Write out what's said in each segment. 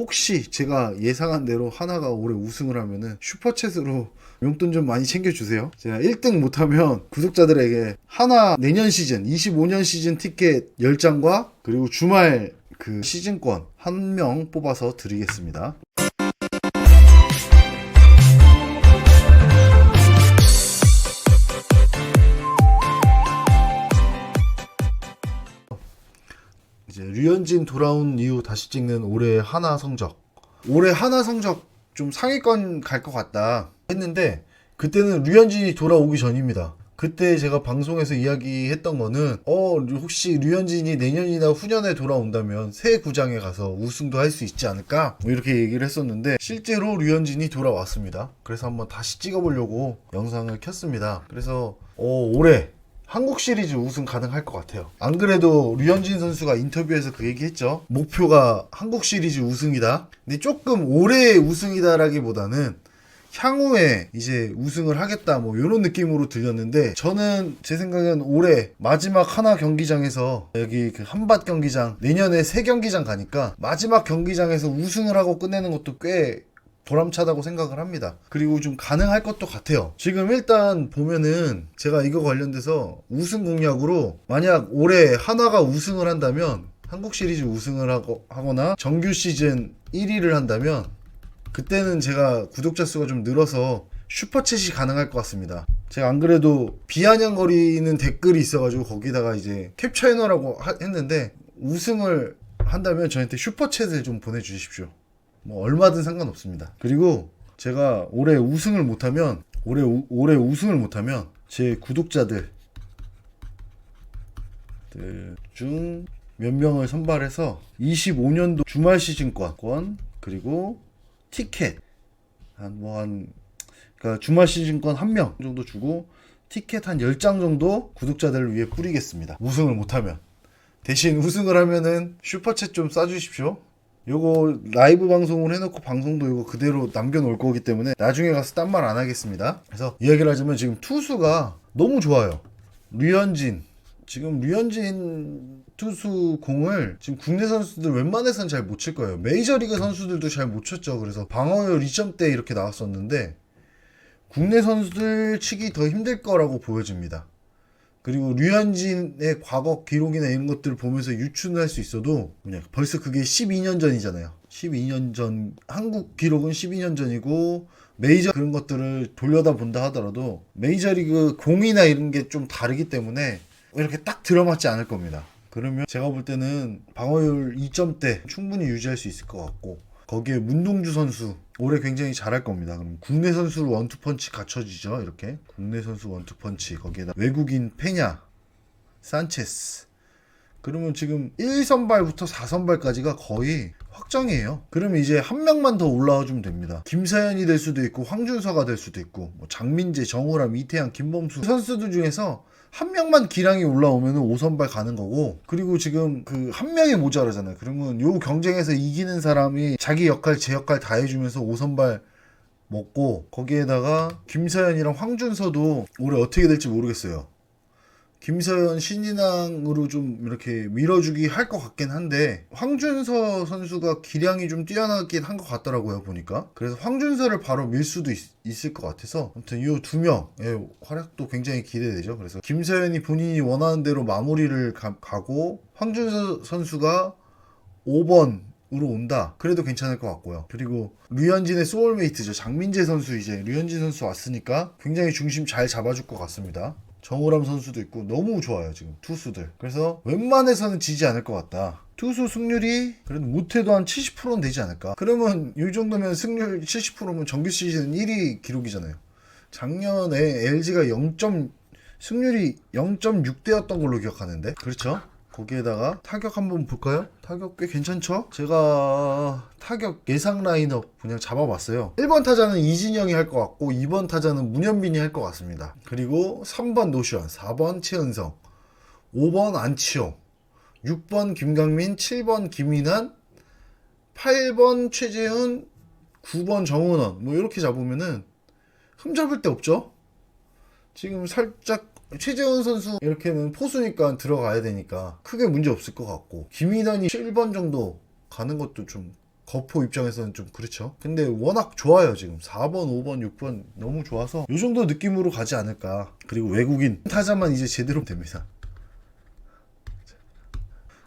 혹시 제가 예상한 대로 하나가 올해 우승을 하면은 슈퍼챗으로 용돈 좀 많이 챙겨주세요. 제가 1등 못하면 구독자들에게 하나 내년 시즌 25년 시즌 티켓 10장과 그리고 주말 그 시즌권 한 명 뽑아서 드리겠습니다. 이제 류현진 돌아온 이후 다시 찍는 올해 하나 성적. 올해 하나 성적 좀 상위권 갈 것 같다 했는데 그때는 류현진이 돌아오기 전입니다. 그때 제가 방송에서 이야기했던 거는 혹시 류현진이 내년이나 후년에 돌아온다면 새 구장에 가서 우승도 할 수 있지 않을까? 뭐 이렇게 얘기를 했었는데 실제로 류현진이 돌아왔습니다. 그래서 한번 다시 찍어보려고 영상을 켰습니다. 그래서 올해 한국 시리즈 우승 가능할 것 같아요. 안 그래도 류현진 선수가 인터뷰에서 그 얘기했죠. 목표가 한국 시리즈 우승이다. 근데 조금 올해의 우승이다라기보다는 향후에 이제 우승을 하겠다 뭐 이런 느낌으로 들렸는데 저는 제 생각엔 올해 마지막 하나 경기장에서 여기 그 한밭 경기장 내년에 새 경기장 가니까 마지막 경기장에서 우승을 하고 끝내는 것도 꽤 보람차다고 생각을 합니다. 그리고 좀 가능할 것도 같아요. 지금 일단 보면은 제가 이거 관련돼서 우승 공약으로 만약 올해 하나가 우승을 한다면 한국 시리즈 우승을 하거나 정규 시즌 1위를 한다면 그때는 제가 구독자 수가 좀 늘어서 슈퍼챗이 가능할 것 같습니다. 제가 안 그래도 비아냥거리는 댓글이 있어가지고 거기다가 이제 캡처해놓으라고 했는데 우승을 한다면 저한테 슈퍼챗을 좀 보내주십시오. 뭐 얼마든 상관없습니다. 그리고 제가 올해 우승을 못하면 제 구독자들 중 몇 명을 선발해서 25년도 주말 시즌권 그리고 티켓 그러니까 주말 시즌권 한 명 정도 주고 티켓 한 10장 정도 구독자들을 위해 뿌리겠습니다. 우승을 못하면. 대신 우승을 하면은 슈퍼챗 좀 쏴주십시오. 요거 라이브 방송을 해놓고 방송도 이거 그대로 남겨놓을 거기 때문에 나중에 가서 딴 말 안 하겠습니다. 그래서 이야기를 하자면 지금 투수가 너무 좋아요. 류현진 투수 공을 지금 국내 선수들 웬만해서는 잘 못 칠 거예요. 메이저리그 선수들도 잘 못 쳤죠. 그래서 방어율 2점대 이렇게 나왔었는데 국내 선수들 치기 더 힘들 거라고 보여집니다. 그리고 류현진의 과거 기록이나 이런 것들을 보면서 유추는 할 수 있어도 그냥 벌써 그게 12년 전이잖아요. 12년 전 한국 기록은 12년 전이고 메이저 그런 것들을 돌려다 본다 하더라도 메이저리그 공이나 이런 게 좀 다르기 때문에 이렇게 딱 들어맞지 않을 겁니다. 그러면 제가 볼 때는 방어율 2점대 충분히 유지할 수 있을 것 같고 거기에 문동주 선수 올해 굉장히 잘할 겁니다. 그럼 국내 선수로 원투펀치 갖춰지죠. 이렇게 국내 선수 원투펀치 거기에다 외국인 페냐, 산체스 그러면 지금 1선발부터 4선발까지가 거의 확정이에요. 그러면 이제 한 명만 더 올라와 주면 됩니다. 김사현이 될 수도 있고 황준서가 될 수도 있고 뭐 장민재, 정우람, 이태양, 김범수 선수들 중에서 한 명만 기량이 올라오면 5선발 가는 거고 그리고 지금 그 한 명이 모자라잖아요. 그러면 요 경쟁에서 이기는 사람이 자기 역할 제 역할 다 해주면서 5선발 먹고 거기에다가 김사현이랑 황준서도 올해 어떻게 될지 모르겠어요. 김서현 신인왕으로 좀 이렇게 밀어주기 할 것 같긴 한데 황준서 선수가 기량이 좀 뛰어나긴 한 것 같더라고요 보니까. 그래서 황준서를 바로 밀 수도 있을 것 같아서 아무튼 이 두 명의 활약도 굉장히 기대되죠. 그래서 김서현이 본인이 원하는 대로 마무리를 가고 황준서 선수가 5번으로 온다. 그래도 괜찮을 것 같고요. 그리고 류현진의 소울메이트죠. 장민재 선수 이제 류현진 선수 왔으니까 굉장히 중심 잘 잡아줄 것 같습니다. 정우람 선수도 있고 너무 좋아요 지금 투수들. 그래서 웬만해서는 지지 않을 것 같다. 투수 승률이 그래도 못해도 한 70%는 되지 않을까. 그러면 이 정도면 승률 70%면 정규 시즌 1위 기록이잖아요. 작년에 LG가 승률이 0.6대였던 걸로 기억하는데 그렇죠? 거기에다가 타격 한번 볼까요? 타격 꽤 괜찮죠? 제가 타격 예상 라인업 그냥 잡아봤어요. 1번 타자는 이진영이 할 것 같고 2번 타자는 문현빈이 할 것 같습니다. 그리고 3번 노시환, 4번 최은성, 5번 안치홍, 6번 김강민, 7번 김인환, 8번 최재훈, 9번 정은원 뭐 이렇게 잡으면은 흠잡을 데 없죠? 지금 살짝 최재훈 선수 이렇게는 포수니까 들어가야 되니까 크게 문제 없을 것 같고 김인환이 7번 정도 가는 것도 좀 거포 입장에서는 좀 그렇죠. 근데 워낙 좋아요. 지금 4번, 5번, 6번 너무 좋아서 이 정도 느낌으로 가지 않을까. 그리고 외국인 타자만 이제 제대로 됩니다.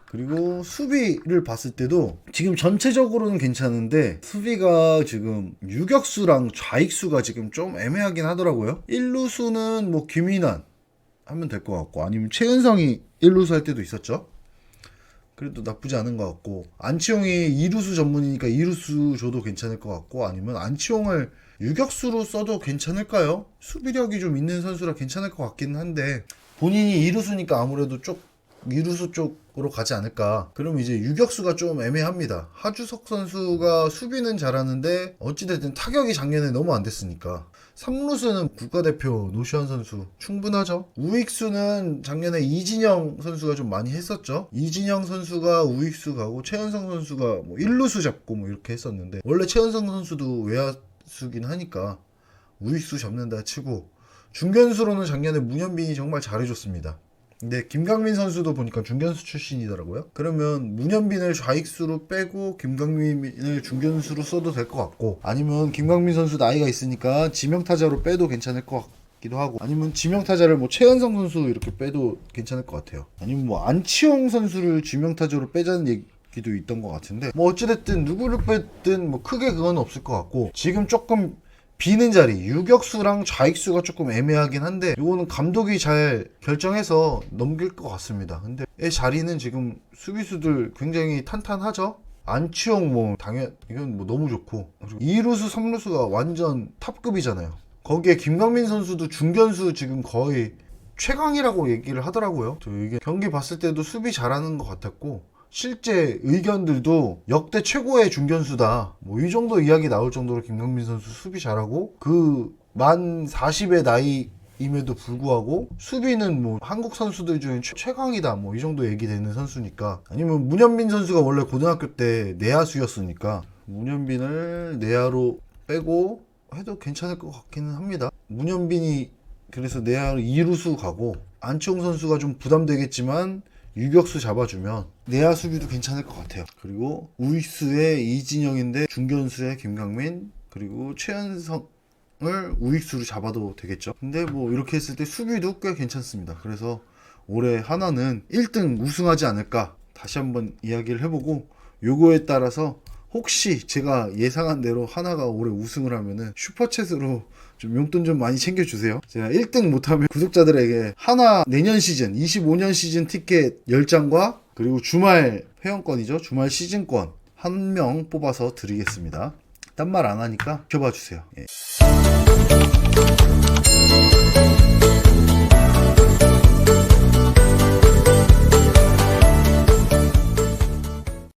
그리고 수비를 봤을 때도 지금 전체적으로는 괜찮은데 수비가 지금 유격수랑 좌익수가 지금 좀 애매하긴 하더라고요. 1루수는 뭐 김인환 하면 될 것 같고, 아니면 최은성이 1루수 할 때도 있었죠. 그래도 나쁘지 않은 것 같고, 안치홍이 2루수 전문이니까 2루수 줘도 괜찮을 것 같고, 아니면 안치홍을 유격수로 써도 괜찮을까요? 수비력이 좀 있는 선수라 괜찮을 것 같기는 한데, 본인이 2루수니까 아무래도 2루수 쪽으로 가지 않을까. 그럼 이제 유격수가 좀 애매합니다. 하주석 선수가 수비는 잘하는데 어찌됐든 타격이 작년에 너무 안 됐으니까. 3루수는 국가대표 노시환 선수 충분하죠. 우익수는 작년에 이진영 선수가 좀 많이 했었죠. 이진영 선수가 우익수 가고 최은성 선수가 뭐 1루수 잡고 뭐 이렇게 했었는데, 원래 최은성 선수도 외야수긴 하니까 우익수 잡는다 치고, 중견수로는 작년에 문현빈이 정말 잘해줬습니다. 근데 김강민 선수도 보니까 중견수 출신이더라고요. 그러면 문현빈을 좌익수로 빼고 김강민을 중견수로 써도 될 것 같고, 아니면 김강민 선수 나이가 있으니까 지명타자로 빼도 괜찮을 것 같기도 하고, 아니면 지명타자를 뭐 최은성 선수 이렇게 빼도 괜찮을 것 같아요. 아니면 뭐 안치홍 선수를 지명타자로 빼자는 얘기도 있던 것 같은데, 뭐 어찌됐든 누구를 빼든 뭐 크게 그건 없을 것 같고, 지금 조금 비는 자리 유격수랑 좌익수가 조금 애매하긴 한데, 이거는 감독이 잘 결정해서 넘길 것 같습니다. 근데 이 자리는 지금 수비수들 굉장히 탄탄하죠. 안치홍 뭐 당연 이건 뭐 너무 좋고, 그리고 2루수 3루수가 완전 탑급이잖아요. 거기에 김강민 선수도 중견수 지금 거의 최강이라고 얘기를 하더라고요. 저 이게 경기 봤을 때도 수비 잘하는 것 같았고, 실제 의견들도 역대 최고의 중견수다 뭐 이 정도 이야기 나올 정도로 김강민 선수 수비 잘하고, 그 만 40의 나이임에도 불구하고 수비는 뭐 한국 선수들 중에 최강이다 뭐 이 정도 얘기되는 선수니까. 아니면 문현빈 선수가 원래 고등학교 때 내야수였으니까 문현빈을 내야로 빼고 해도 괜찮을 것 같기는 합니다. 문현빈이 그래서 내야로 2루수 가고, 안치홍 선수가 좀 부담되겠지만 유격수 잡아주면 내야 수비도 괜찮을 것 같아요. 그리고 우익수의 이진영인데 중견수의 김강민, 그리고 최은성을 우익수로 잡아도 되겠죠. 근데 뭐 이렇게 했을 때 수비도 꽤 괜찮습니다. 그래서 올해 하나는 1등 우승하지 않을까 다시 한번 이야기를 해보고, 요거에 따라서 혹시 제가 예상한 대로 하나가 올해 우승을 하면은 슈퍼챗으로 좀 용돈 좀 많이 챙겨주세요. 제가 1등 못하면 구독자들에게 하나 내년 시즌 25년 시즌 티켓 10장과 그리고 주말 회원권이죠. 주말 시즌권 1명 뽑아서 드리겠습니다. 딴 말 안 하니까 지켜봐 주세요. 예.